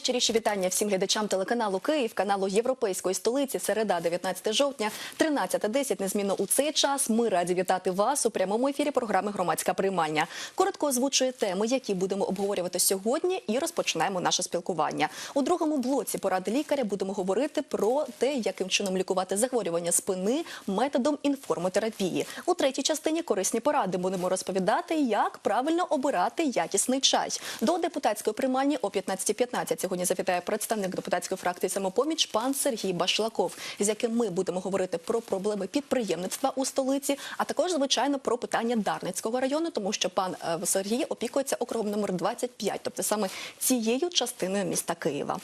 Найщиріші вітання всім глядачам телеканалу Київ, каналу Європейської столиці. Середа, 19 жовтня, 13:10. Незмінно у цей час ми раді вітати вас у прямому ефірі програми «Громадська приймальня». Коротко озвучує теми, які будемо обговорювати сьогодні, і розпочинаємо наше спілкування. У другому блоці «Поради лікаря» будемо говорити про те, яким чином лікувати захворювання спини методом інформотерапії. У третій частині «Корисні поради» будемо розповідати, як правильно обирати якісний чай. До депутатської приймальні о 15:15 сьогодні завітає представник депутатської фракції «Самопоміч» пан Сергій Башлаков, з яким ми будемо говорити про проблеми підприємництва у столиці, а також, звичайно, про питання Дарницького району, тому що пан Сергій опікується округом номер 25, тобто саме цією частиною міста Києва.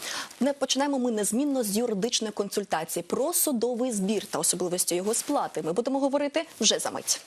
Починаємо ми незмінно з юридичної консультації про судовий збір та особливості його сплати. Ми будемо говорити вже за мить.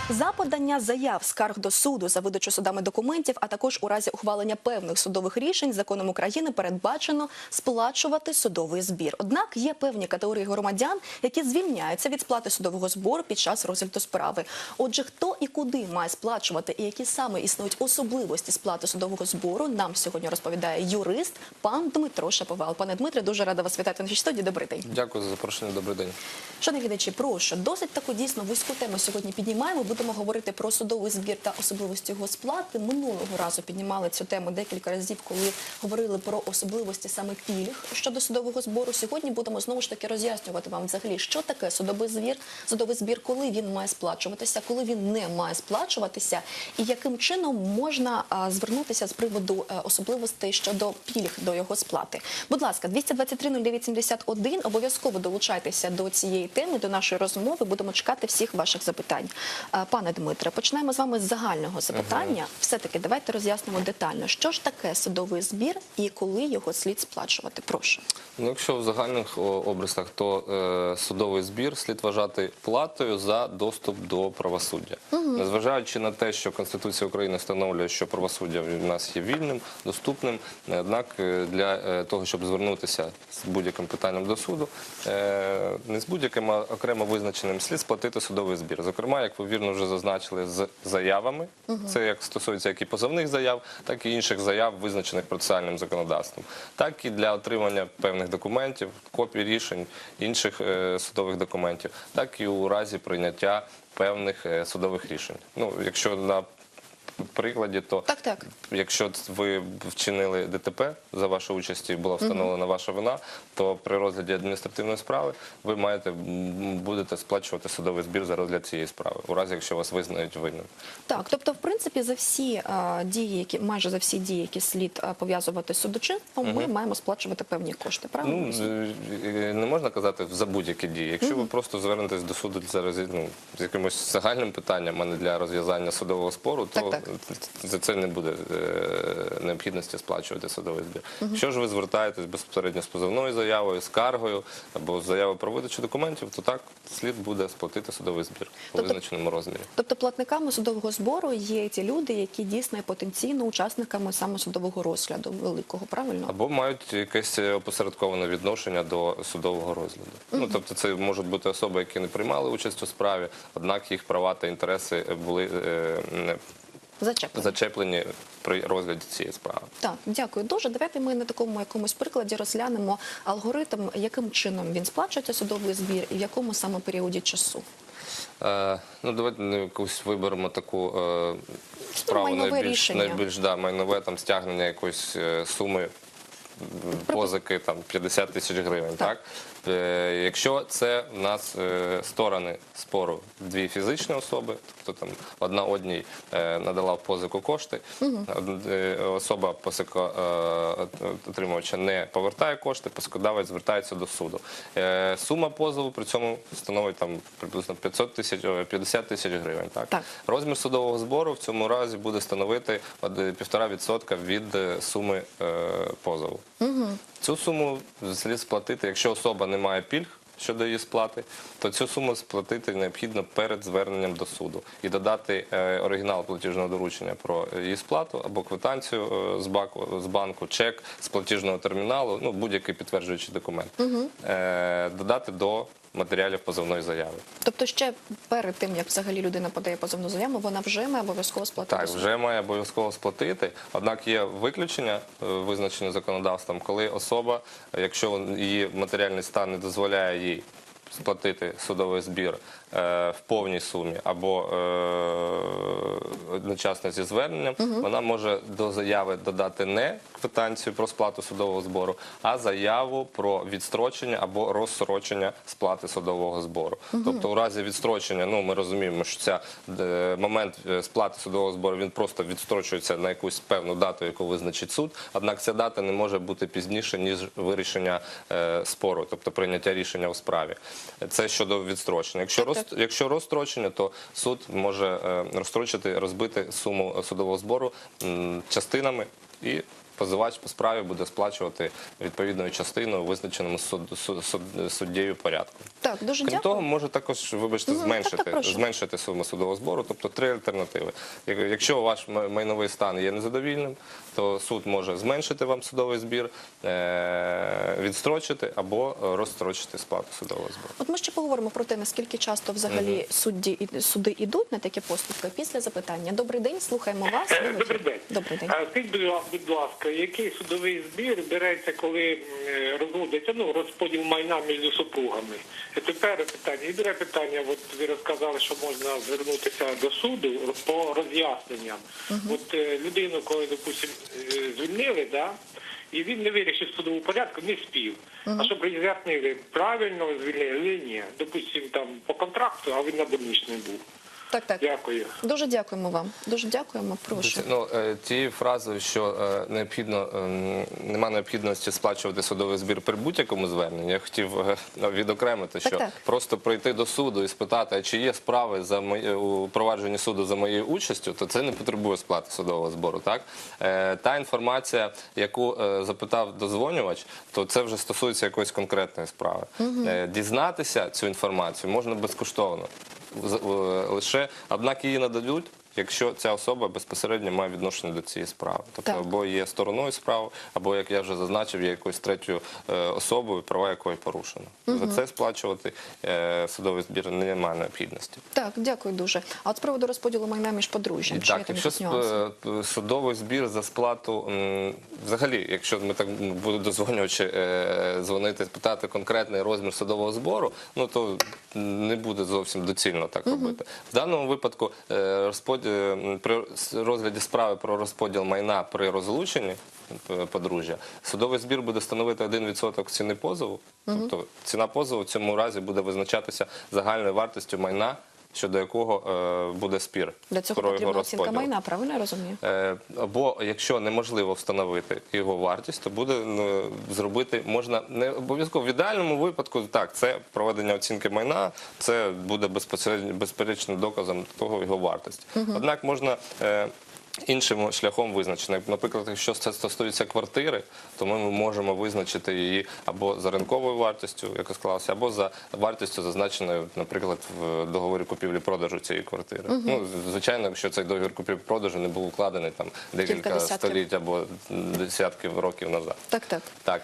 За подання заяв, скарг до суду, за видачу судами документів, а також у разі ухвалення певних судових рішень законом України передбачено сплачувати судовий збір. Однак є певні категорії громадян, які звільняються від сплати судового збору під час розгляду справи. Отже, хто і куди має сплачувати і які саме існують особливості сплати судового збору, нам сьогодні розповідає юрист пан Дмитро Шаповал. Пане Дмитре, дуже рада вас вітати в нашій студії. Добрий день. Дякую за запрошення. Добрий день. Шановні глядачі, прошу, досить таку дійсно вузьку тему сьогодні піднімаємо. Будемо говорити про судовий збір та особливості його сплати. Минулого разу піднімали цю тему декілька разів, коли говорили про особливості саме пільг щодо судового збору. Сьогодні будемо знову ж таки роз'яснювати вам взагалі, що таке судовий збір, коли він має сплачуватися, коли він не має сплачуватися, і яким чином можна звернутися з приводу особливостей щодо пільг до його сплати. Будь ласка, 223-09-71, обов'язково долучайтеся до цієї теми, до нашої розмови. Будемо чекати всіх ваших запитань. Пане Дмитре, починаємо з вами з загального запитання. Все-таки давайте роз'яснимо детально, що ж таке судовий збір і коли його слід сплачувати. Прошу. Ну, якщо в загальних обрисах, то судовий збір слід вважати платою за доступ до правосуддя. Незважаючи на те, що Конституція України встановлює, що правосуддя в нас є вільним, доступним, однак для того, щоб звернутися з будь-яким питанням до суду, не з будь-яким, а окремо визначеним, слід сплатити судовий збір. Зокрема, як ви вірно вже зазначили, з заявами, це як стосується як і позовних заяв, так і інших заяв, визначених процесуальним законодавством, так і для отримання певних документів, копій рішень, інших судових документів, так і у разі прийняття певних судових рішень. Ну, якщо на прикладі, то якщо ви вчинили ДТП, за вашою участі була встановлена ваша вина, то при розгляді адміністративної справи ви будете сплачувати судовий збір за розгляд цієї справи, у разі, якщо вас визнають винним. Так, тобто, в принципі, за всі дії, майже за всі дії, які слід пов'язувати з судочинством, ми маємо сплачувати певні кошти, правильно? Ну, не можна казати за будь-які дії. Якщо ви просто звернетесь до суду з якимось загальним питанням, а не для розв'язання судового спору, то за це не буде необхідності сплачувати судовий збір. Якщо ж ви звертаєтесь безпосередньо з позовною заявою, скаргою або з заявою про видачу документів, то так, слід буде сплатити судовий збір у визначеному розмірі. Тобто платниками судового збору є ті люди, які дійсно є потенційно учасниками саме судового розгляду великого, правильно? Або мають якесь опосередковане відношення до судового розгляду. Ну, тобто це можуть бути особи, які не приймали участь у справі, однак їх права та інтереси були зачеплені при розгляді цієї справи. Так, дякую дуже. Давайте ми на такому якомусь прикладі розглянемо алгоритм, яким чином він сплачується судовий збір і в якому саме періоді часу. Ну, давайте якусь виберемо таку справу найбільш майнове, там стягнення якоїсь суми позики, там 50 тисяч гривень, так? Якщо це в нас сторони спору дві фізичні особи, тобто там одна одній надала в позику кошти, особа позикоотримувача не повертає кошти, позикодавець звертається до суду. Сума позову при цьому становить там приблизно 50 тисяч гривень, так? Розмір судового збору в цьому разі буде становити 1,5% від суми позову. Цю суму слід сплатити, якщо особа не має пільг щодо її сплати, то цю суму сплатити необхідно перед зверненням до суду і додати оригінал платіжного доручення про її сплату або квитанцію з банку, чек з платіжного терміналу, ну, будь-який підтверджуючий документ, додати до матеріалів позовної заяви. Тобто ще перед тим, як взагалі людина подає позовну заяву, вона вже має обов'язково сплатити Так, суд? вже має обов'язково сплатити, однак є виключення, визначені законодавством, коли особа, якщо її матеріальний стан не дозволяє їй сплатити судовий збір в повній сумі або одночасно зі зверненням, вона може до заяви додати не квитанцію про сплату судового збору, а заяву про відстрочення або розстрочення сплати судового збору. Тобто у разі відстрочення, ми розуміємо, що ця момент сплати судового збору, він просто відстрочується на якусь певну дату, яку визначить суд, однак ця дата не може бути пізніше, ніж вирішення спору, тобто прийняття рішення у справі. Це щодо відстрочення. Якщо розстрочення, то суд може розстрочити, розбити суму судового збору частинами, і позивач по справі буде сплачувати відповідною частиною, визначеному суддєю порядку. Так, дуже Крім дякую. того, може також, вибачте, прошу. зменшити суму судового збору, тобто три альтернативи. Якщо ваш майновий стан є незадовільним, то суд може зменшити вам судовий збір, відстрочити або розстрочити сплату судового збору. От ми ще поговоримо про те, наскільки часто взагалі суди йдуть на такі поступки після запитання. Добрий день, слухаємо вас. Добрий день. Добрий день. Скажіть, будь ласка, який судовий збір береться, коли розводиться розподіл майна між супругами? І тепер питання. І друге питання, от ви розказали, що можна звернутися до суду по роз'ясненням. От людину, коли, допустим, звільнили, да, і він не вирішив судову порядку, не спів. А щоб роз'яснили, правильно звільнили, чи ні. Допустим, там по контракту, а він на больничний був. Так. Дякую. Дуже дякуємо вам. Дуже дякуємо. Прошу. Тією фразою, що немає необхідності сплачувати судовий збір при будь-якому зверненні, я хотів відокремити, що Так. просто прийти до суду і спитати, а чи є справи у провадженні суду за моєю участю, то це не потребує сплати судового збору. Так? Та інформація, яку запитав дозвонювач, то це вже стосується якоїсь конкретної справи. Дізнатися цю інформацію можна безкоштовно. Однак її нададуть, якщо ця особа безпосередньо має відношення до цієї справи. Тобто або є стороною справи, або, як я вже зазначив, є якоюсь третьою особою, права якої порушено. За це сплачувати судовий збір немає необхідності. Так, дякую дуже. А от з приводу розподілу майна між подружжям, чи є Так, там якщо якісь нюанси? судовий збір за сплату, взагалі, якщо ми так будуть дозвонювачі дзвонити, питати конкретний розмір судового збору, то не буде зовсім доцільно так робити. В даному випадку при розгляді справи про розподіл майна при розлученні подружжя, судовий збір буде становити 1% ціни позову. Тобто ціна позову в цьому разі буде визначатися загальною вартістю майна, щодо якого буде спір. Для цього про його потрібна оцінка розподіл. майна, правильно я розумію? Або якщо неможливо встановити його вартість, то буде зробити, можна не обов'язково в ідеальному випадку, так, це проведення оцінки майна, це буде безперечним доказом того його вартості. Однак можна іншим шляхом визначено. Наприклад, якщо це стосується квартири, то ми можемо визначити її або за ринковою вартістю, яка склалася, або за вартістю, зазначеною, наприклад, в договорі купівлі-продажу цієї квартири. Звичайно, якщо цей договір купівлі-продажу не був укладений там декілька століть або десятків років назад. Так.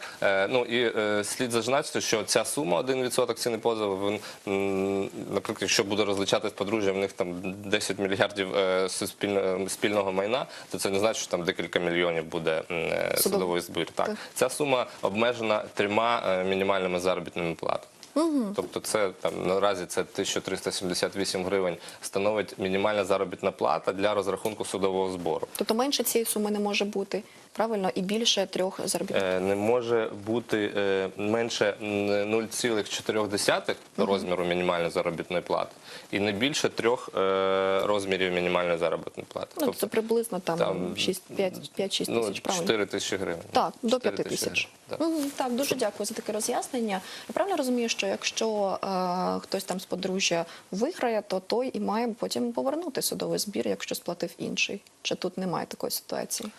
І слід зазначити, що ця сума 1% ціни позову, наприклад, якщо буде розлучатись подружжя, в них там 10 мільярдів спільного майна, то це не значить, що там декілька мільйонів буде судовий збір. Так. Ця сума обмежена 3 мінімальними заробітними платами. Тобто це наразі це 1378 гривень становить мінімальна заробітна плата для розрахунку судового збору. Тобто менше цієї суми не може бути, правильно? І більше 3 заробітних? Не може бути менше 0,4 розміру мінімальної заробітної плати і не більше 3 розмірів мінімальної заробітної плати. Це приблизно там 5-6 тисяч, правильно? 4 тисячі гривень. Так, до 5 тисяч. Так, дуже дякую за таке роз'яснення. Я правильно розумію, що якщо хтось там з подружжя виграє, то той і має потім повернути судовий збір, якщо сплатив інший? Чи тут немає такої ситуації?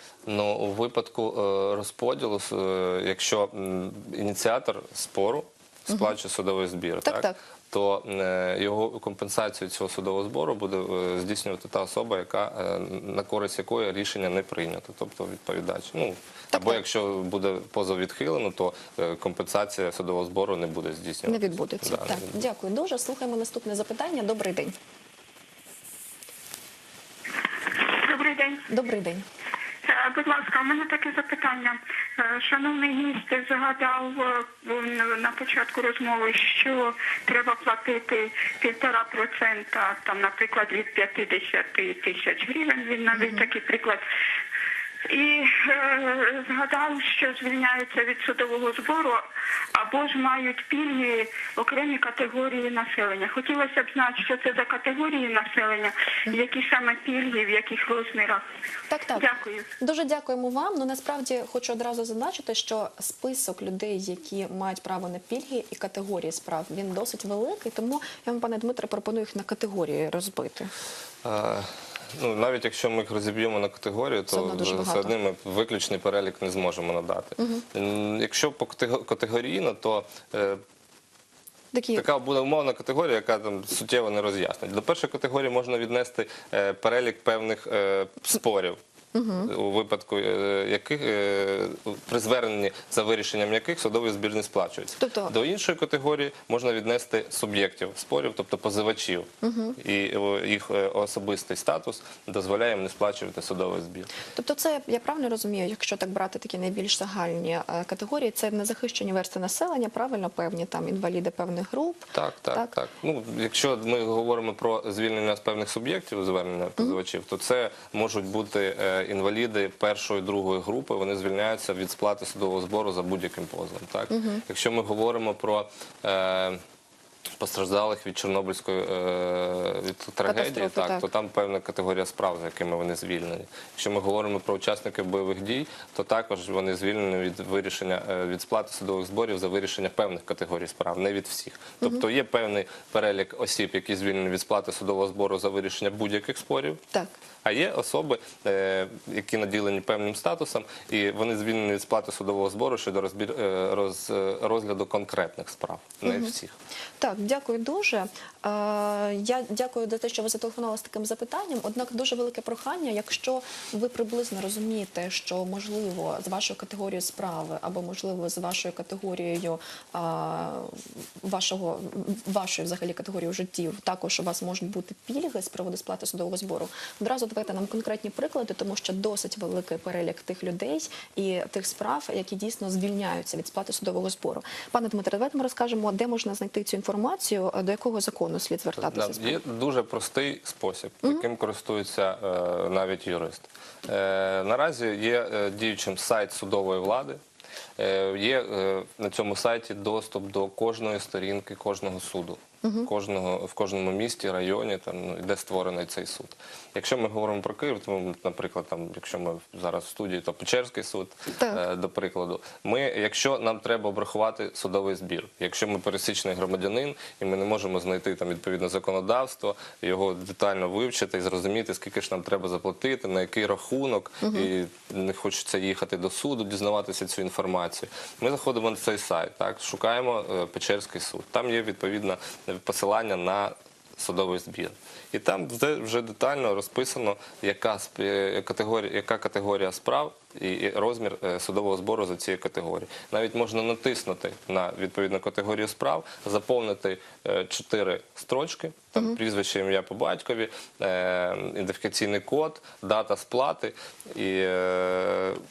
У випадку розподілу, якщо ініціатор спору сплачує судовий збір, то його компенсацію цього судового збору буде здійснювати та особа, на користь якої рішення не прийнято, тобто відповідач. Ну, або якщо буде позов відхилено, то компенсація судового збору не буде здійснюватися. Не відбудеться. Да, Так, не відбудеться. дякую дуже. Слухаємо наступне запитання. Добрий день. Добрий день. Добрий день. Будь ласка, у мене таке запитання. Шановний гість згадав на початку розмови, що треба платити 1,5%, там, наприклад, від 50 тисяч гривень, він навіть такий приклад. І згадав, що звільняються від судового збору або ж мають пільги окремі категорії населення. Хотілося б знати, що це за категорії населення, які саме пільги, в яких розмірах. Так. Дякую. Дуже дякуємо вам. Ну, насправді, хочу одразу зазначити, що список людей, які мають право на пільги і категорії справ, він досить великий, тому я вам, пане Дмитре, пропоную їх на категорії розбити. Ну, навіть якщо ми їх розіб'ємо на категорію, Все одно дуже то багато. все одно ми виключний перелік не зможемо надати. Якщо по категорійно, то Такі така буде умовна категорія, яка там суттєво не роз'яснить. До першої категорії можна віднести перелік певних спорів, у випадку яких при зверненні за вирішенням яких судовий збір не сплачується. Тобто- До іншої категорії можна віднести суб'єктів спорів, тобто позивачів, і їх особистий статус дозволяє їм не сплачувати судовий збір. Тобто це, я правильно розумію, якщо так брати такі найбільш загальні категорії, це незахищені верстви населення, правильно, певні там інваліди певних груп. Так. Ну, якщо ми говоримо про звільнення з певних суб'єктів, звернення позивачів, то це можуть бути інваліди першої, другої групи, вони звільняються від сплати судового збору за будь-яким позовом. Так? Якщо ми говоримо про постраждалих від Чорнобильської від трагедії, Катастрофи, так. то там певна категорія справ, за якими вони звільнені. Якщо ми говоримо про учасників бойових дій, то також вони звільнені від вирішення від сплати судових зборів за вирішення певних категорій справ, не від всіх. Тобто є певний перелік осіб, які звільнені від сплати судового збору за вирішення будь-яких спорів. Так. А є особи, які наділені певним статусом, і вони звільнені від сплати судового збору щодо розгляду конкретних справ, не всіх. Так, дякую дуже. Я дякую за те, що ви зателефонували з таким запитанням. Однак дуже велике прохання, якщо ви приблизно розумієте, що можливо з вашою категорією справи або можливо з вашою категорією вашої взагалі категорії життів, також у вас можуть бути пільги з приводу сплати судового збору. Одразу давайте нам конкретні приклади, тому що досить великий перелік тих людей і тих справ, які дійсно звільняються від сплати судового збору. Пане Дмитре, давайте ми розкажемо, де можна знайти цю інформацію, до якого закону слід звертатися. Є дуже простий спосіб, яким користується навіть юрист. Наразі є діючим сайт судової влади. Є на цьому сайті доступ до кожної сторінки кожного суду. В кожному місті, районі, де створений цей суд. Якщо ми говоримо про Київ, то, наприклад, якщо ми зараз в студії, то Печерський суд, до прикладу. Якщо нам треба обрахувати судовий збір, якщо ми пересічний громадянин, і ми не можемо знайти відповідне законодавство, його детально вивчити і зрозуміти, скільки ж нам треба заплатити, на який рахунок, і не хочеться їхати до суду, дізнаватися цю інформацію. Ми заходимо на цей сайт, шукаємо Печерський суд. Там є відповідно посилання на судовий збір. І там вже детально розписано, яка категорія справ і розмір судового збору за цією категорією. Навіть можна натиснути на відповідну категорію справ, заповнити 4 строчки, прізвище, ім'я по батькові, ідентифікаційний код, дата сплати, і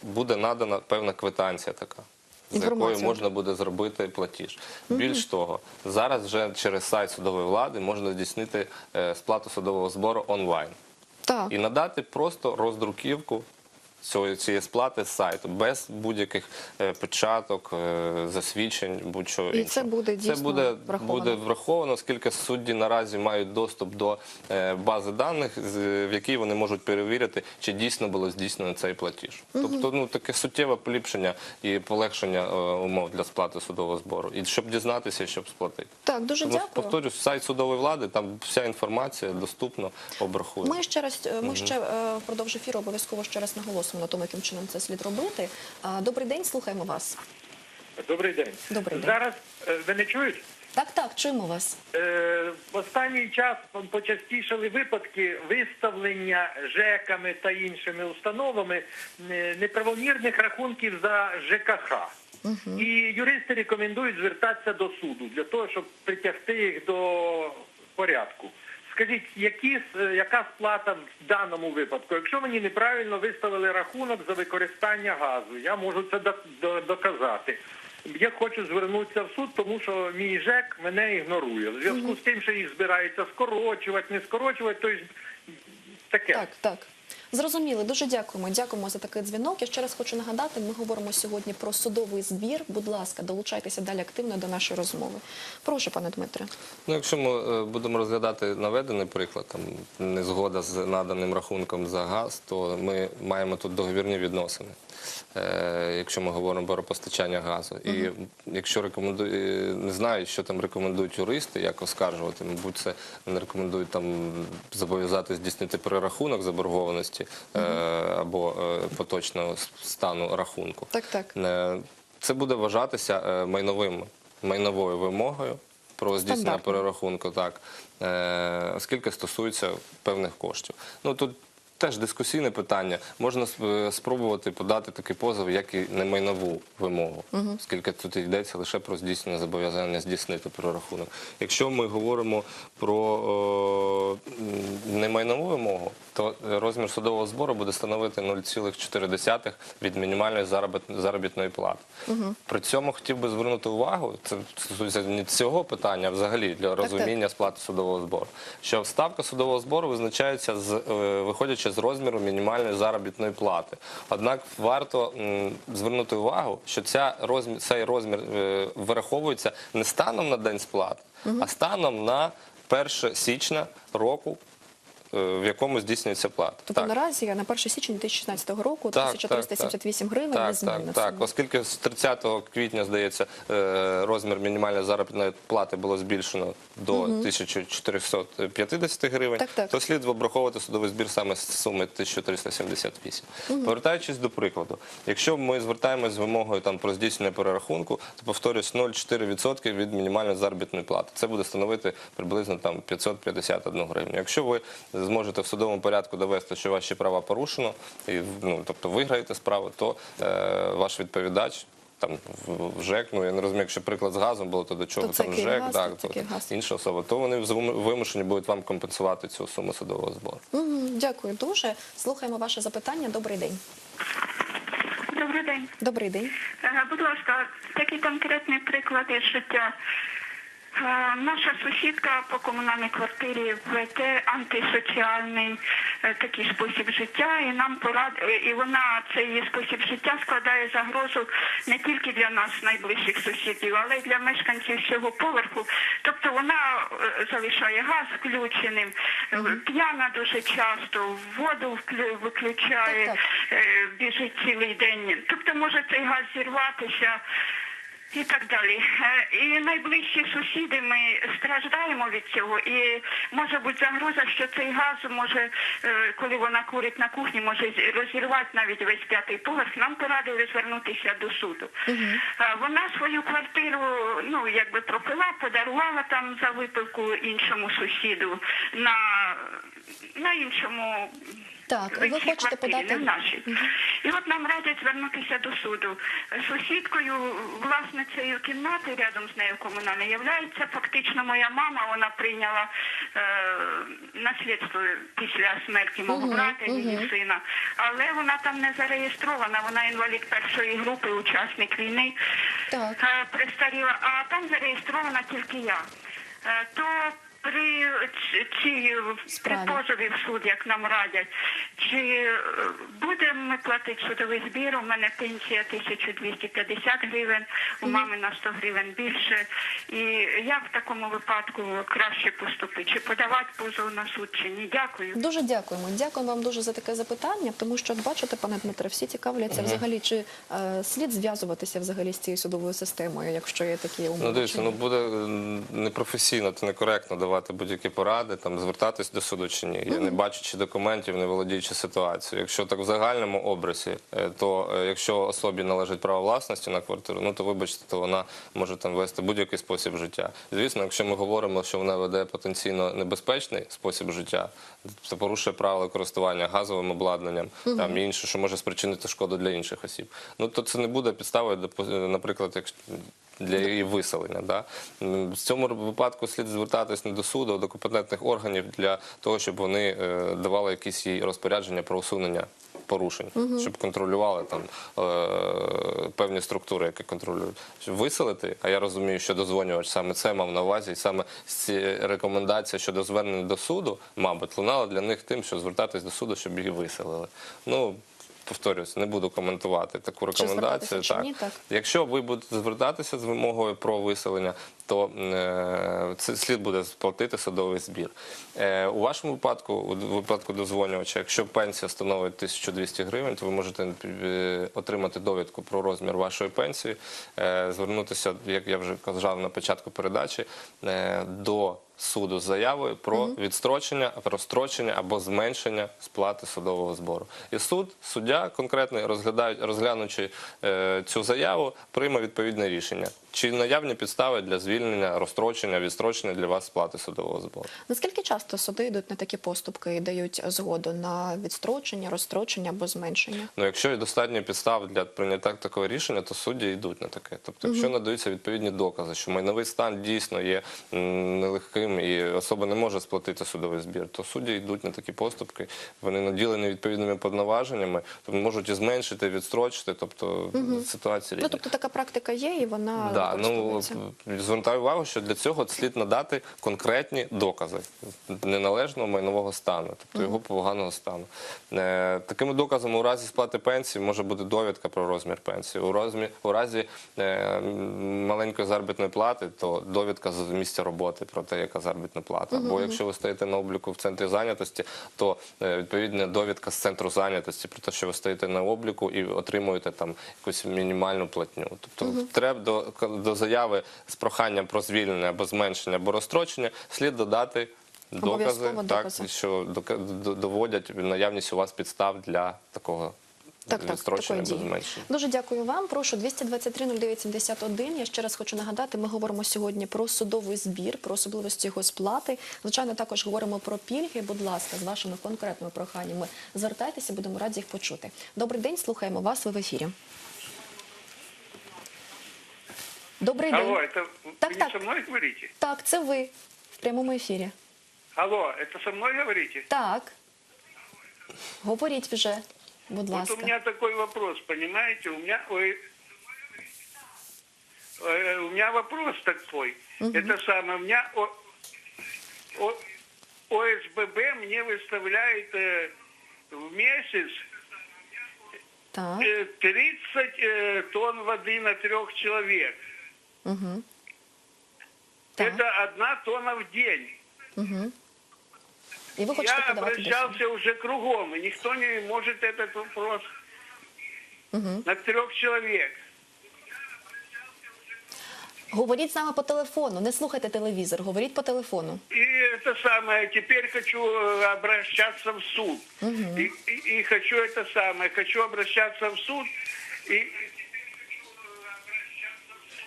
буде надана певна квитанція така, з якою можна буде зробити платіж. Більш того, зараз вже через сайт судової влади можна здійснити сплату судового збору онлайн. І надати просто роздруківку цієї сплати з сайту, без будь-яких печаток, засвідчень, будь-що іншого. І це буде дійсно буде враховано, оскільки судді наразі мають доступ до бази даних, в якій вони можуть перевірити, чи дійсно було здійснено цей платіж. Тобто, таке суттєве поліпшення і полегшення умов для сплати судового збору. І щоб дізнатися, щоб сплатити. Так, дуже дякую. Повторюсь, сайт судової влади, там вся інформація доступна, обрахуємо. Ми ще впродовж ефіру обов'язково ще раз наголосимо на тому, яким чином це слід робити. Добрий день, слухаємо вас. Добрий день. Добрий день. Зараз ви не чують? Так, чуємо вас. В останній час почастішали випадки виставлення ЖЕКами та іншими установами неправомірних рахунків за ЖКХ. І юристи рекомендують звертатися до суду для того, щоб притягти їх до порядку. Скажіть, яка сплата в даному випадку? Якщо мені неправильно виставили рахунок за використання газу, я можу це доказати. Я хочу звернутися в суд, тому що мій ЖЕК мене ігнорує. В зв'язку з тим, що їх збираються скорочувати, не скорочувати, то есть таке. Так. Зрозуміли, дуже дякуємо. Дякуємо за такий дзвінок. Я ще раз хочу нагадати, ми говоримо сьогодні про судовий збір. Будь ласка, долучайтеся далі активно до нашої розмови. Прошу, пане Дмитре. Ну, якщо ми будемо розглядати наведений приклад, там, незгода з наданим рахунком за газ, то ми маємо тут договірні відносини, якщо ми говоримо про постачання газу. І якщо не знаю, що там рекомендують юристи, як оскаржувати, мабуть, це не рекомендують там зобов'язати здійснити перерахунок заборгованості або поточного стану рахунку. Так. Це буде вважатися майновою вимогою про здійснення перерахунку, оскільки стосується певних коштів. Ну, тут теж дискусійне питання. Можна спробувати подати такий позов, як і немайнову вимогу, оскільки тут йдеться лише про здійснення зобов'язання здійснити перерахунок. Якщо ми говоримо про немайнову вимогу, то розмір судового збору буде становити 0,4 від мінімальної заробітної плати. При цьому хотів би звернути увагу, це стосується не цього питання, а взагалі для розуміння сплати судового збору, що ставка судового збору визначається виходячи з розміру мінімальної заробітної плати. Однак варто звернути увагу, що цей розмір вираховується не станом на день сплати, а станом на 1 січня року, в якому здійснюється плата. Тобто наразі на 1 січня 2016 року 1478 гривень незмінно. Так, оскільки з 30 квітня, здається, розмір мінімальної заробітної плати було збільшено до 1450 гривень, то слід обраховувати судовий збір саме з суми 1378. Повертаючись до прикладу, якщо ми звертаємось з вимогою про здійснення перерахунку, то, повторюсь, 0,4% від мінімальної заробітної плати. Це буде становити приблизно 551 гривню. Якщо ви зможете в судовому порядку довести, що ваші права порушено, тобто виграєте справу, то ваш відповідач, в ЖЕК, я не розумію, якщо приклад з газом було, то до чого там ЖЕК, інша особа, то вони вимушені будуть вам компенсувати цю суму судового збору. Дякую дуже. Слухаємо ваше запитання. Добрий день. Добрий день. Добрий день. Будь ласка, такий конкретний приклад із життя. Наша сусідка по комунальній квартирі веде антисоціальний такий спосіб життя, і вона цей спосіб життя складає загрозу не тільки для нас, найближчих сусідів, але й для мешканців цього поверху. Тобто вона залишає газ включеним, п'яна дуже часто, воду виключає, біжить цілий день. Тобто може цей газ зірватися. І так далі. І найближчі сусіди, ми страждаємо від цього. І може бути загроза, що цей газ може, коли вона курить на кухні, може розірвати навіть весь 5-й поверх. Нам порадили звернутися до суду. Вона свою квартиру, пропила, подарувала там за випивку іншому сусіду, на іншому. Так, ви хочете подати... І от нам радять звернутися до суду. Сусідкою, власницею кімнати, рядом з нею комунальною, являється фактично моя мама. Вона прийняла наслідство після смерті мого брата, її сина. Але вона там не зареєстрована, вона інвалід першої групи, учасник війни, престаріла, а там зареєстрована тільки я. То при позові в суд, як нам радять, чи будемо ми платити судовий збір? У мене пенсія 1250 гривень, у мами на 100 гривень більше. І як в такому випадку краще поступити? Чи подавати позов на суд, чи ні? Дякую. Дуже дякуємо. Дякуємо вам дуже за таке запитання, тому що, бачите, пане Дмитре, всі цікавляться взагалі, чи слід зв'язуватися взагалі з цією судовою системою, якщо є такі умови. Дивіться, буде непрофесійно, це некоректно давати давати будь-які поради, там звертатись до суду чи ні. Я не бачучи документів, не володіючи ситуацією. Якщо так в загальному образі, то якщо особі належить право власності на квартиру, ну то вибачте, то вона може там вести будь-який спосіб життя. Звісно, якщо ми говоримо, що вона веде потенційно небезпечний спосіб життя, то порушує правила користування газовим обладнанням, там і інше, що може спричинити шкоду для інших осіб. Ну то це не буде підставою, наприклад, для її виселення. Да? В цьому випадку слід звертатись не до суду, а до компетентних органів для того, щоб вони давали якісь їй розпорядження про усунення порушень, щоб контролювали там певні структури, які контролюють. Щоб виселити, а я розумію, що дозвонювач саме це мав на увазі, і саме рекомендація щодо звернення до суду, мабуть, лунала для них тим, що звертатись до суду, щоб її виселили. Ну, повторюсь, не буду коментувати таку рекомендацію. Чи ні, так. Якщо ви будете звертатися з вимогою про виселення, то це слід буде сплатити судовий збір. У вашому випадку, у випадку дозвонювача, якщо пенсія становить 1200 гривень, то ви можете отримати довідку про розмір вашої пенсії, звернутися, як я вже казав на початку передачі, до суду з заявою про відстрочення, розстрочення або зменшення сплати судового збору. І суддя конкретно розглянувши цю заяву, прийме відповідне рішення. Чи наявні підстави для звільнення, розстрочення, відстрочення для вас сплати судового збору? Наскільки часто суди йдуть на такі поступки і дають згоду на відстрочення, розстрочення або зменшення? Ну, якщо є достатньо підстав для прийняття такого рішення, то судді йдуть на таке. Тобто, якщо надаються відповідні докази, що майновий стан дійсно є нелегким і особа не може сплатити судовий збір, то судді йдуть на такі поступки. Вони наділені відповідними повноваженнями, тобто можуть і зменшити, відстрочити, тобто ситуація різна. Ну, тобто така практика є і вона Да, використовується. звертаю увагу, що для цього слід надати конкретні докази неналежного майнового стану, тобто його поганого стану. Такими доказами у разі сплати пенсії може бути довідка про розмір пенсії. У разі маленької заробітної плати, то довідка з місця роботи про те, яка заробітна плата. Або якщо ви стоїте на обліку в центрі зайнятості, то відповідна довідка з центру зайнятості про те, що ви стоїте на обліку і отримуєте там якусь мінімальну платню. Тобто треба до заяви з проханням про звільнення або зменшення або розстрочення слід додати докази, Обов'язково докази. що доводять наявність у вас підстав для такого відстрочення або такої дії. зменшення. Дуже дякую вам. Прошу, 223-09-71. Я ще раз хочу нагадати, ми говоримо сьогодні про судовий збір, про особливості його сплати. Звичайно, також говоримо про пільги. Будь ласка, з вашими конкретними проханнями звертайтеся, будемо раді їх почути. Добрий день, слухаємо вас, ви в ефірі. Добрий день. Алло, это Так, вы так. не со мной говорите? Так, це ви в прямому ефірі. Алло, это со мной говорите? Так. Говоріть вже, будь Вот ласка. у меня такой вопрос, понимаете? У меня вопрос такой. Это самое, у меня ОСББ мне выставляет в месяц Так. 30 тонн воды на 3 человек. Так. Это 1 тонна в день. І ви хочете Я подавати до суду. обращался уже кругом, и никто не может этот вопрос на 3 человек. Говоріть з нами по телефону, не слухайте телевізор, говоріть по телефону. И это самое, теперь хочу обращаться в суд. И хочу это самое, хочу обращаться в суд.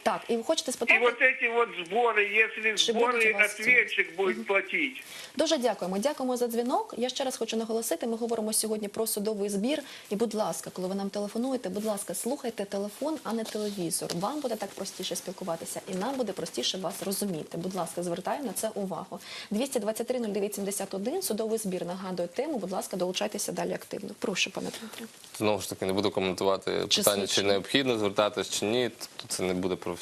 Так, і ви хочете И спитати? вот эти вот сборы, если Чи сборы будуть у вас ответчик будет платить. Дуже дякуємо. Дякуємо за дзвінок. Я ще раз хочу наголосити, ми говоримо сьогодні про судовий збір. І, будь ласка, коли ви нам телефонуєте, будь ласка, слухайте телефон, а не телевізор. Вам буде так простіше спілкуватися, і нам буде простіше вас розуміти. Будь ласка, звертаю на це увагу. 223-09-71, судовий збір. Нагадую тему, будь ласка, долучайтеся далі активно. Прошу, пане Дмитре. Знову ж таки, не буду коментувати Чи питання, чи слідчі? необхідно звертатись, чи ні, то це не буде професійним.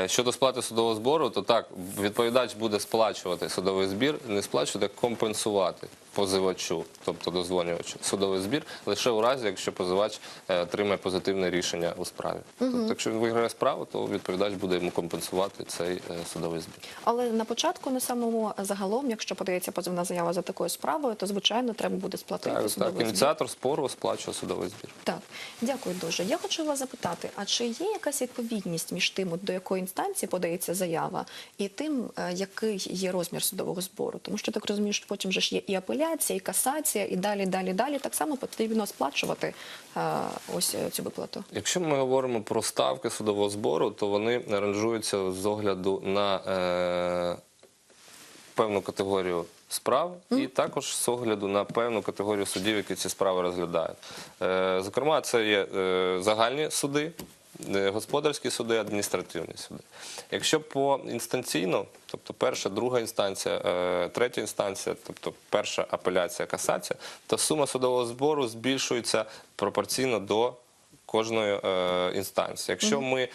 Щодо сплати судового збору, то так, відповідач буде сплачувати судовий збір, не сплачувати, а компенсувати позивачу, тобто дозвонювачу, судовий збір лише у разі, якщо позивач отримає позитивне рішення у справі. Тобто, якщо він виграє справу, то відповідач буде йому компенсувати цей судовий збір. Але на початку, на самому загалом, якщо подається позовна заява за такою справою, то, звичайно, треба буде сплатити Так, судовий збір. ініціатор спору сплачує судовий збір. Так, дякую дуже. Я хочу вас запитати, а чи є якась відповідність між тим, до якої інстанції подається заява, і тим, який є розмір судового збору? Тому що, так розумію, що потім вже ж є і апеляція, і касація, і далі. Так само потрібно сплачувати ось цю виплату. Якщо ми говоримо про ставки судового збору, то вони ранжуються з огляду на певну категорію справ і також з огляду на певну категорію суддів, які ці справи розглядають. Зокрема, це є загальні суди, господарські суди, адміністративні суди. Якщо по інстанційно, тобто перша, друга інстанція, третя інстанція, тобто перша апеляція, касація, то сума судового збору збільшується пропорційно до кожної інстанції. Якщо ми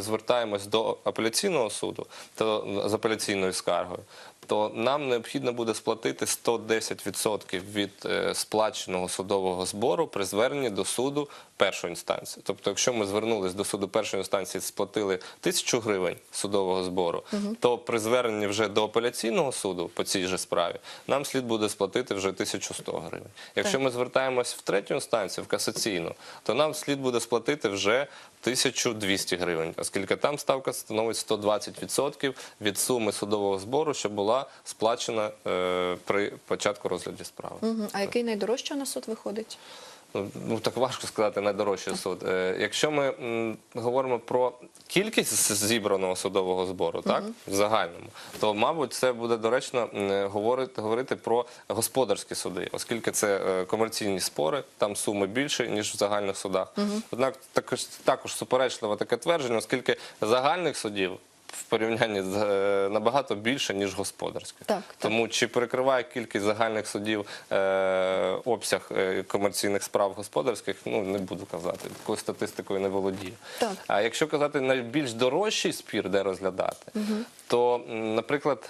звертаємось до апеляційного суду, то з апеляційною скаргою, то нам необхідно буде сплатити 110% від сплаченого судового збору при зверненні до суду першої інстанції. Тобто, якщо ми звернулись до суду першої інстанції і сплатили 1000 гривень судового збору, то при зверненні вже до апеляційного суду по цій же справі нам слід буде сплатити вже 1100 гривень. Якщо ми звертаємось в третю інстанцію, в касаційну, то нам слід буде сплатити вже 1200 гривень, оскільки там ставка становить 120% від суми судового збору, що була сплачена при початку розгляду справи. А який найдорожчий на суд виходить? Ну, так важко сказати, найдорожчий суд. Якщо ми говоримо про кількість зібраного судового збору, так, в загальному, то, мабуть, це буде доречно говорити про господарські суди, оскільки це комерційні спори, там суми більші, ніж в загальних судах. Однак також суперечливе таке твердження, оскільки загальних судів в порівнянні набагато більше, ніж господарських. Тому чи перекриває кількість загальних судів обсяг комерційних справ господарських, ну, не буду казати, такою статистикою не володію. А якщо казати найбільш дорожчий спір, де розглядати, то, наприклад,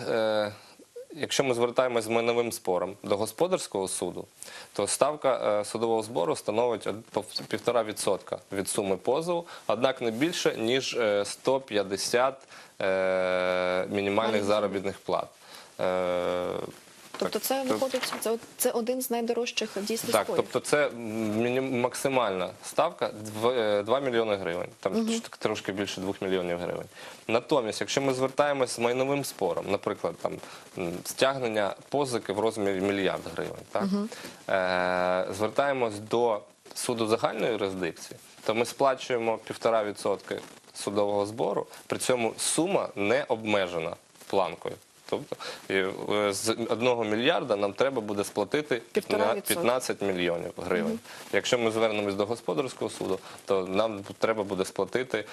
якщо ми звертаємось з майновим спором до господарського суду, то ставка судового збору становить 1,5% від суми позову, однак не більше, ніж 150 мінімальних заробітних плат. Тобто це виходить, це один з найдорожчих дійсно так, спорів? тобто це максимальна ставка 2 мільйони гривень, там трошки більше 2 мільйонів гривень. Натомість, якщо ми звертаємось з майновим спором, наприклад, там стягнення позики в розмірі 1 мільярд гривень, так? Звертаємось до суду загальної юрисдикції, то ми сплачуємо 1,5% судового збору, при цьому сума не обмежена планкою. Тобто з 1 мільярда нам треба буде сплатити 15 мільйонів гривень. Якщо ми звернемось до господарського суду, то нам треба буде сплатити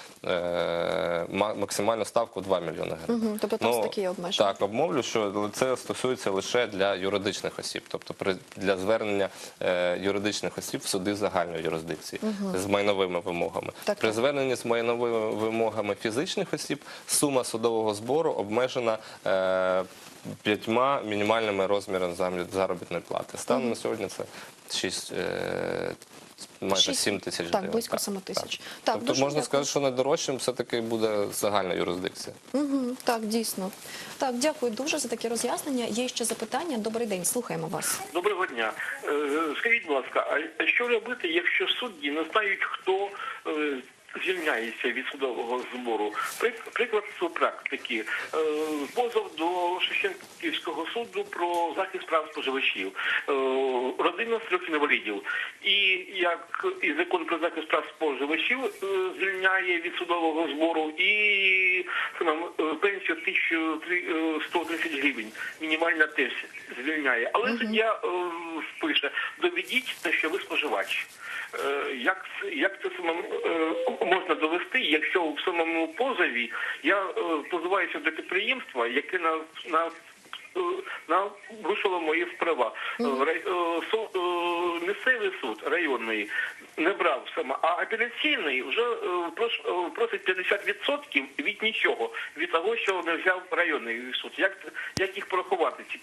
максимальну ставку 2 мільйони гривень. Тобто там такі обмеження? Так, обмовлю, що це стосується лише для юридичних осіб, тобто для звернення юридичних осіб в суди загальної юрисдикції з майновими вимогами. При зверненні з майновими вимогами фізичних осіб сума судового збору обмежена 5 мінімальними розмірами заробітної плати. Станом на сьогодні це майже 7 тисяч гривень. Так, близько 7 тисяч. Тобто можна сказати, що найдорожчим все-таки буде загальна юрисдикція. Так, дійсно. Так, дякую дуже за такі роз'яснення. Є ще запитання. Добрий день, слухаємо вас. Доброго дня. Скажіть, будь ласка, а що робити, якщо судді не знають, хто звільняється від судового збору? Приклад з практики. Позов до Шевченківського суду про захист прав споживачів. Родина з 3 інвалідів. І закон про захист прав споживачів звільняє від судового збору і пенсію 1130 гривень. Мінімальна теж звільняє. Але суддя пише: доведіть те, що ви споживач. Як це можна довести, якщо в самому позові я позиваюся до підприємства, яке на нарушило мої права. Місцевий суд районний не брав саме, а апеляційний вже просить 50% від нічого, від того, що не взяв районний суд. Як їх порахувати, ці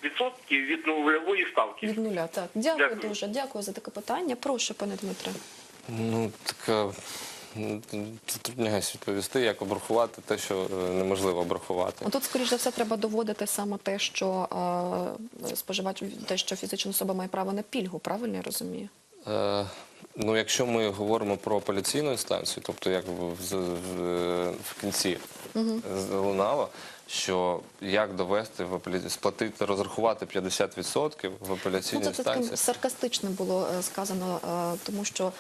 50% від нульової ставки? Від нуля, так. Дякую Дякую. дуже. Дякую за таке питання. Прошу, пане Дмитре. Ну, така затрудняюсь відповісти, як обрахувати те, що неможливо обрахувати. Тут, скоріш за все, треба доводити саме те, що споживач, те, що фізична особа має право на пільгу. Правильно я розумію? Ну, якщо ми говоримо про апеляційну інстанцію, тобто як в кінці лунало, що як довести, сплатити, розрахувати 50% в апеляційній Ну, це таким інстанції. саркастично було сказано, тому що,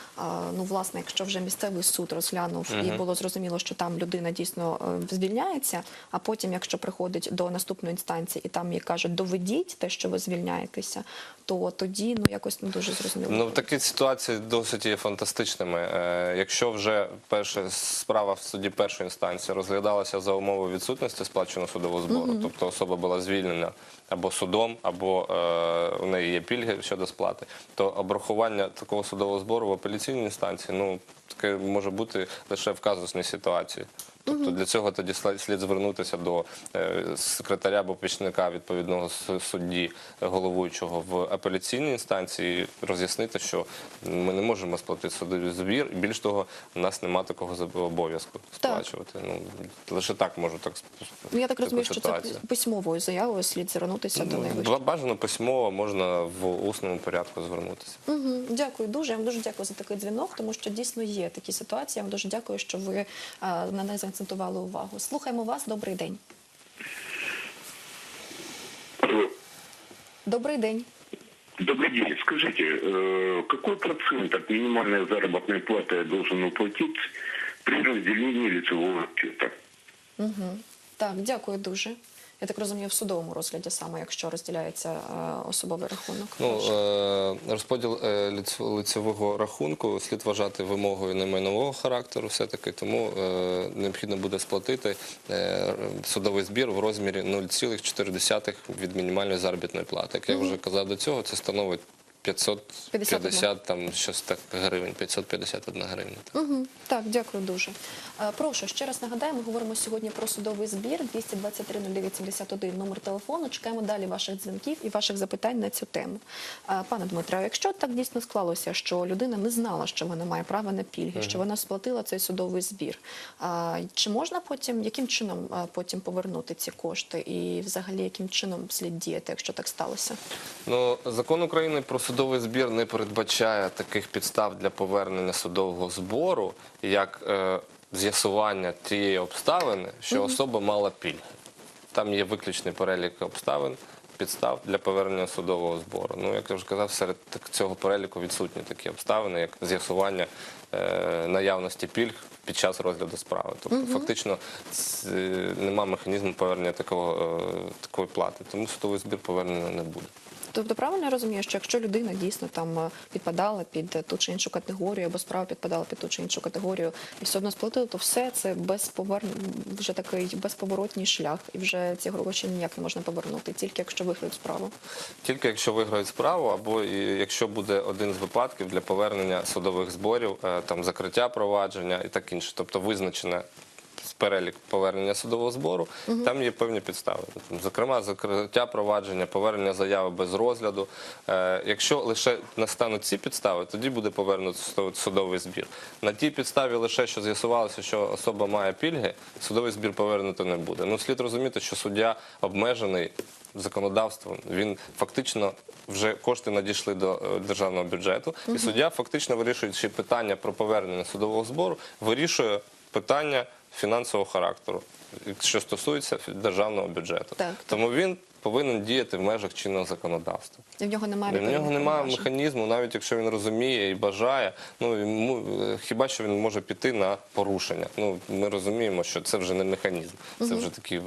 ну, власне, якщо вже місцевий суд розглянув і було зрозуміло, що там людина дійсно звільняється, а потім, якщо приходить до наступної інстанції і там їй кажуть, доведіть те, що ви звільняєтеся, то тоді, ну, якось не дуже зрозуміло. Ну, такі ситуації досить є фантастичними. Якщо вже перша справа в суді першої інстанції розглядалася за умови відсутності сплаченого судового збору, тобто особа була звільнена або судом, або у неї є пільги щодо сплати, то обрахування такого судового збору в апеляційній інстанції, ну, таке може бути лише в казусній ситуації. Тобто для цього тоді слід звернутися до секретаря або помічника відповідного судді головуючого в апеляційній інстанції, роз'яснити, що ми не можемо сплатити судовий збір, і більш того, у нас немає такого обов'язку сплачувати. Ну, лише так можу так Ну, я так розумію, таку що це ситуацію. письмовою заявою слід звернутися до найвищого. Бажано письмово, можна в усному порядку звернутися. Дякую дуже. Я вам дуже дякую за такий дзвінок, тому що дійсно є такі ситуації. Я вам дуже дякую, що ви на них заакцентували увагу. Слухаємо вас. Добрий день. Добрый день. Добрый день. Скажите, какой процент от минимальной заработной платы я должен уплатить при разделении лицевого счета? Так, дякую дуже. Я так розумію, в судовому розгляді саме, якщо розділяється особовий рахунок. Ну, розподіл лицевого рахунку слід вважати вимогою не майнового характеру все-таки, тому необхідно буде сплатити судовий збір в розмірі 0,4 від мінімальної заробітної плати. Як я вже казав до цього, це становить 550 там щось так гривень, 551 гривня. Так, дякую дуже. Прошу, ще раз нагадаю, ми говоримо сьогодні про судовий збір 223-09-71, номер телефону. Чекаємо далі ваших дзвінків і ваших запитань на цю тему. Пане Дмитре, а якщо так дійсно склалося, що людина не знала, що вона має право на пільги, що вона сплатила цей судовий збір, чи можна потім, яким чином потім повернути ці кошти і взагалі яким чином слід діяти, якщо так сталося? Ну, закон України про судовий збір не передбачає таких підстав для повернення судового збору, як з'ясування тієї обставини, що особа мала пільги. Там є виключний перелік обставин, підстав для повернення судового збору. Ну, як я вже казав, серед цього переліку відсутні такі обставини, як з'ясування наявності пільг під час розгляду справи. Тобто, фактично, нема механізму повернення такої плати, тому судовий збір повернення не буде. Тобто правильно я розумію, що якщо людина дійсно там підпадала під ту чи іншу категорію, або справа підпадала під ту чи іншу категорію, і все одно сплатили, то все це вже такий безповоротній шлях, і вже ці гроші ніяк не можна повернути, тільки якщо виграють справу. Тільки якщо виграють справу, або якщо буде один з випадків для повернення судових зборів, там закриття провадження і так інше, тобто визначене перелік повернення судового збору, там є певні підстави. Зокрема, закриття провадження, повернення заяви без розгляду. Якщо лише настануть ці підстави, тоді буде повернути судовий збір. На тій підставі лише, що з'ясувалося, що особа має пільги, судовий збір повернути не буде. Ну, слід розуміти, що суддя обмежений законодавством, він фактично вже кошти надійшли до державного бюджету, і суддя фактично, вирішуючи питання про повернення судового збору, вирішує питання фінансового характеру, що стосується державного бюджету. Так. Тому він повинен діяти в межах чинного законодавства. І в нього немає В нього відповідних немає повноважень. механізму, навіть якщо він розуміє і бажає, хіба що він може піти на порушення. Ну, ми розуміємо, що це вже не механізм, це вже такий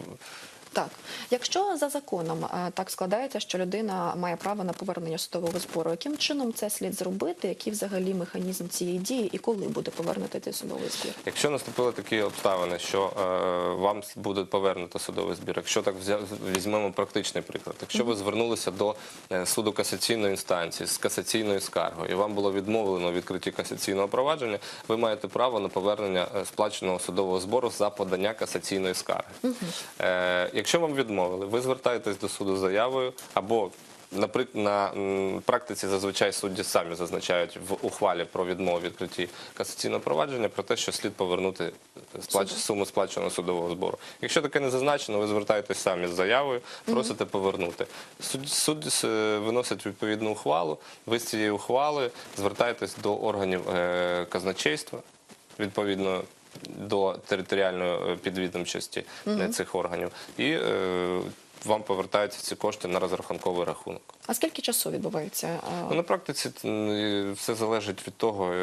Так, якщо за законом так складається, що людина має право на повернення судового збору, яким чином це слід зробити? Який взагалі механізм цієї дії і коли буде повернути цей судовий збір? Якщо наступили такі обставини, що вам буде повернуто судовий збір, якщо так візьмемо практичний приклад, якщо ви звернулися до суду касаційної інстанції з касаційною скаргою і вам було відмовлено у відкритті касаційного провадження, ви маєте право на повернення сплаченого судового збору за подання касаційної скарги. Якщо вам відмовили, ви звертаєтесь до суду з заявою або на практиці зазвичай судді самі зазначають в ухвалі про відмову відкритті касаційного провадження про те, що слід повернути суму сплаченого судового збору. Якщо таке не зазначено, ви звертаєтесь самі з заявою, просите повернути. Суд виносить відповідну ухвалу, ви з цієї ухвали звертаєтесь до органів казначейства, відповідно до територіальної підвідомчості цих органів, і вам повертаються ці кошти на розрахунковий рахунок. А скільки часу відбувається? На практиці все залежить від того,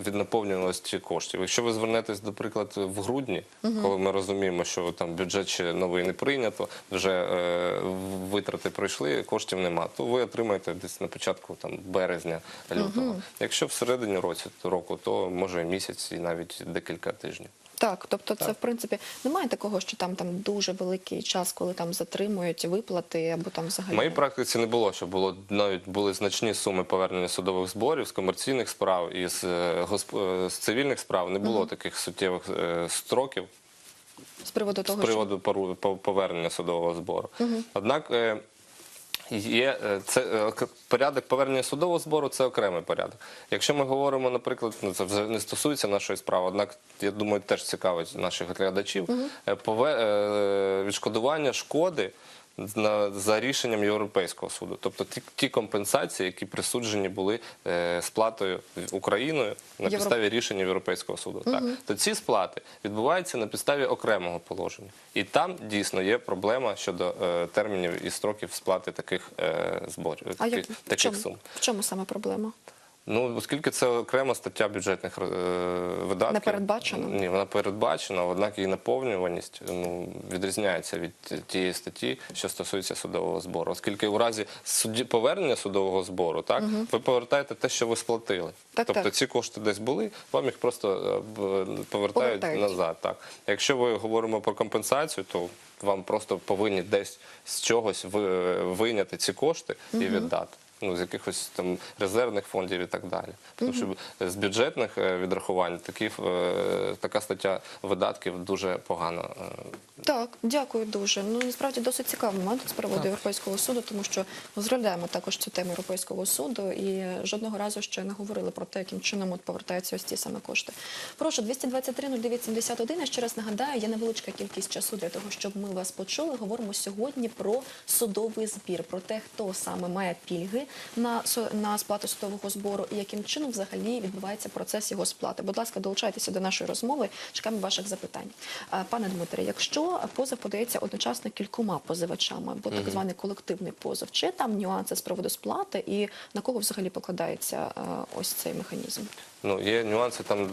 від наповнюваності коштів. Якщо ви звернетесь, наприклад, в грудні, коли ми розуміємо, що там бюджет ще новий не прийнято, вже витрати пройшли, коштів нема, то ви отримаєте десь на початку березня, лютого. Якщо всередині року, то може місяць і навіть декілька тижнів. Так, тобто це, в принципі, немає такого, що там дуже великий час, коли там затримують виплати або там взагалі... В моїй практиці не було, що навіть були значні суми повернення судових зборів з комерційних справ і з цивільних справ. Не було таких суттєвих строків З приводу того, з приводу повернення судового збору. Однак порядок повернення судового збору – це окремий порядок. Якщо ми говоримо, наприклад, це вже не стосується нашої справи, однак, я думаю, теж цікавить наших глядачів, відшкодування шкоди за рішенням Європейського суду. Тобто ті компенсації, які присуджені були сплатою Україною на підставі рішення Європейського суду. То ці сплати відбуваються на підставі окремого положення. І там дійсно є проблема щодо термінів і строків сплати таких зборів, таких сум. В чому саме проблема? Оскільки це окрема стаття бюджетних видатків. Не передбачена? Ні, вона передбачена, однак її наповнюваність відрізняється від тієї статті, що стосується судового збору. Оскільки у разі повернення судового збору, ви повертаєте те, що ви сплатили. Тобто ці кошти десь були, вам їх просто повертають назад. Якщо ви говоримо про компенсацію, то вам просто повинні десь з чогось вийняти ці кошти і віддати. З якихось там резервних фондів і так далі. Тому що з бюджетних відрахувань така стаття видатків дуже погана. Так, дякую дуже. Насправді досить цікавий момент з приводу Європейського суду, тому що розглядаємо також цю тему Європейського суду і жодного разу ще не говорили про те, яким чином повертаються ось ці саме кошти. Прошу, 223-09-71. Я ще раз нагадаю, є невеличка кількість часу для того, щоб ми вас почули. Говоримо сьогодні про судовий збір, про те, хто саме має пільги на сплату судового збору і яким чином взагалі відбувається процес його сплати. Будь ласка, долучайтеся до нашої розмови, чекаємо ваших запитань. Пане Дмитре, якщо позов подається одночасно кількома позивачами, або так званий колективний позов, чи там нюанси з приводу сплати і на кого взагалі покладається ось цей механізм? Є нюанси, там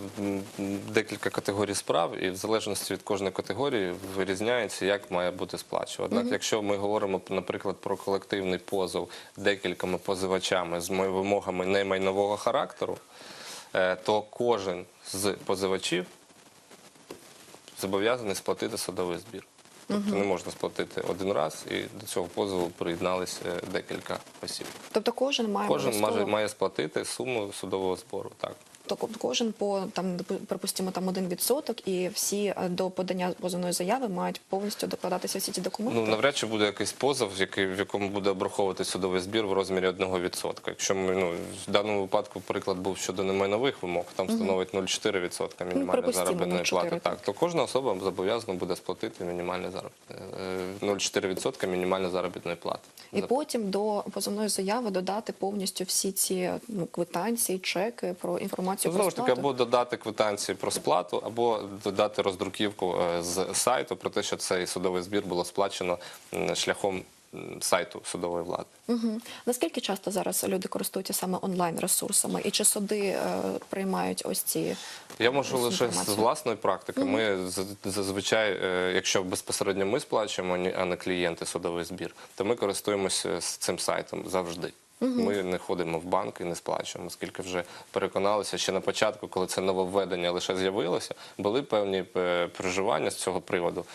декілька категорій справ, і в залежності від кожної категорії вирізняється, як має бути сплачено. Однак, якщо ми говоримо, наприклад, про колективний позов декількома позивачами з вимогами немайнового характеру, то кожен з позивачів зобов'язаний сплатити судовий збір. Тобто не можна сплатити один раз, і до цього позову приєдналися декілька осіб. Тобто кожен має сплатити суму судового збору, так. Тобто кожен по, припустимо, 1% і всі до подання позовної заяви мають повністю докладатися всі ці документи? Навряд чи буде якийсь позов, в якому буде обраховувати судовий збір в розмірі 1%. Якщо в даному випадку приклад був щодо немайнових вимог, там становить 0,4% мінімальної заробітної плати, то кожна особа зобов'язана буде сплатити 0,4% мінімальної заробітної плати. І потім до позовної заяви додати повністю всі ці квитанції, чеки про інформацію. Знову ж таки, або додати квитанції про сплату, або додати роздруківку з сайту про те, що цей судовий збір було сплачено шляхом сайту судової влади. Угу. Наскільки часто зараз люди користуються саме онлайн-ресурсами? І чи суди приймають ось ці Я можу ось лише з інформацію? власної практики. Ми зазвичай, якщо безпосередньо ми сплачуємо, а не клієнти судовий збір, то ми користуємося з цим сайтом завжди. Ми не ходимо в банк і не сплачуємо, оскільки вже переконалися, ще на початку, коли це нововведення лише з'явилося, були певні переживання з цього приводу.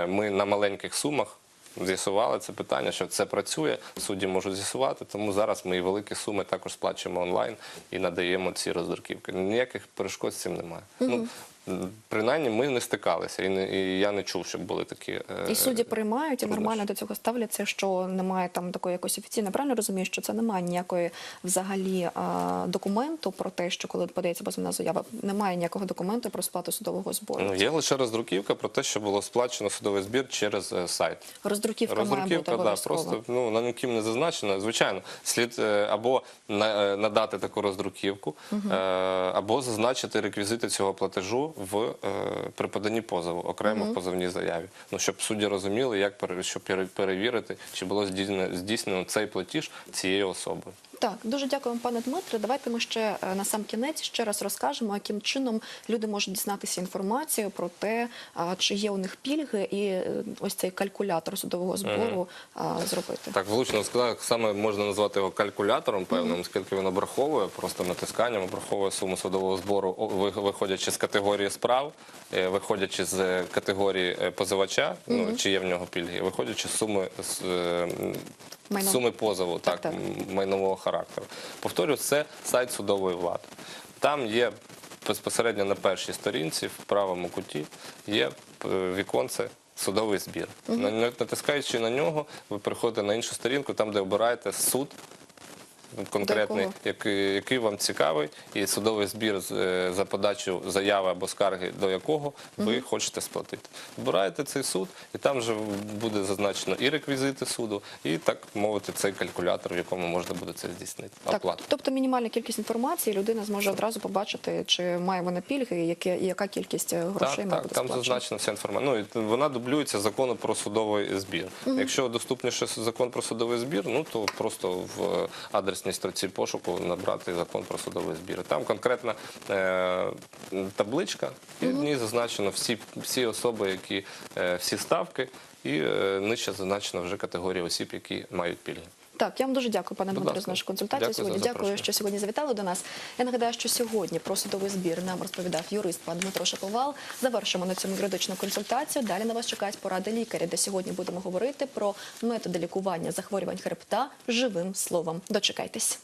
Ми на маленьких сумах з'ясували це питання, що це працює, судді можуть з'ясувати, тому зараз ми і великі суми також сплачуємо онлайн і надаємо ці роздруківки. Ніяких перешкод з цим немає. Ну, принаймні ми не стикалися, і я не чув, щоб були такі І судді приймають і труднощі. нормально до цього ставляться, що немає там такої якоїсь офіційної, правильно розумію, що це немає ніякої взагалі документу про те, що коли подається позовна заява, немає ніякого документу про сплату судового збору. Ну, є лише роздруківка про те, що було сплачено судовий збір через сайт. Роздруківка має бути Да, обов'язково. просто на ніким не зазначено. Звичайно, слід або надати таку роздруківку, або зазначити реквізити цього платежу при поданні позову, окремо в позовній заяві. Ну, щоб судді розуміли, як щоб перевірити, чи було здійснено цей платіж цією особою. Так, дуже дякуємо, пане Дмитре. Давайте ми ще на сам кінець ще раз розкажемо, яким чином люди можуть дізнатися інформацію про те, чи є у них пільги, і ось цей калькулятор судового збору зробити. Так, влучно сказав, саме можна назвати його калькулятором певним, оскільки він обраховує, просто натисканням обраховує суму судового збору, виходячи з категорії справ, виходячи з категорії позивача, ну, чи є в нього пільги, виходячи з суми позову, так, майнового характеру. Повторюю, це сайт судової влади. Там є безпосередньо на першій сторінці, в правому куті, є віконце судовий збір. Натискаючи на нього, ви переходите на іншу сторінку, там, де обираєте суд конкретний, який вам цікавий, і судовий збір за подачу заяви або скарги, до якого ви хочете сплатити. Вибираєте цей суд, і там вже буде зазначено і реквізити суду, і, так мовити, цей калькулятор, в якому можна буде це здійснити, оплату. Тобто мінімальна кількість інформації, людина зможе одразу побачити, чи має вона пільги, і яка кількість грошей має бути там сплачена. зазначена вся інформація. Ну, і вона дублюється законом про судовий збір. Якщо доступніше закон про судовий збір, ну, то просто в адрес строці пошуку набрати закон про судовий збір. Там конкретна табличка, і в ній зазначено всі особи, які всі ставки, і нижче зазначено вже категорія осіб, які мають пільги. Так, я вам дуже дякую, пане Дмитро, за нашу консультацію Дякую сьогодні. за Дякую, запрошення. що сьогодні завітали до нас. Я нагадаю, що сьогодні про судовий збір нам розповідав юрист пан Дмитро Шаповал. Завершимо на цьому юридичну консультацію. Далі на вас чекають поради лікаря, де сьогодні будемо говорити про методи лікування захворювань хребта живим словом. Дочекайтесь.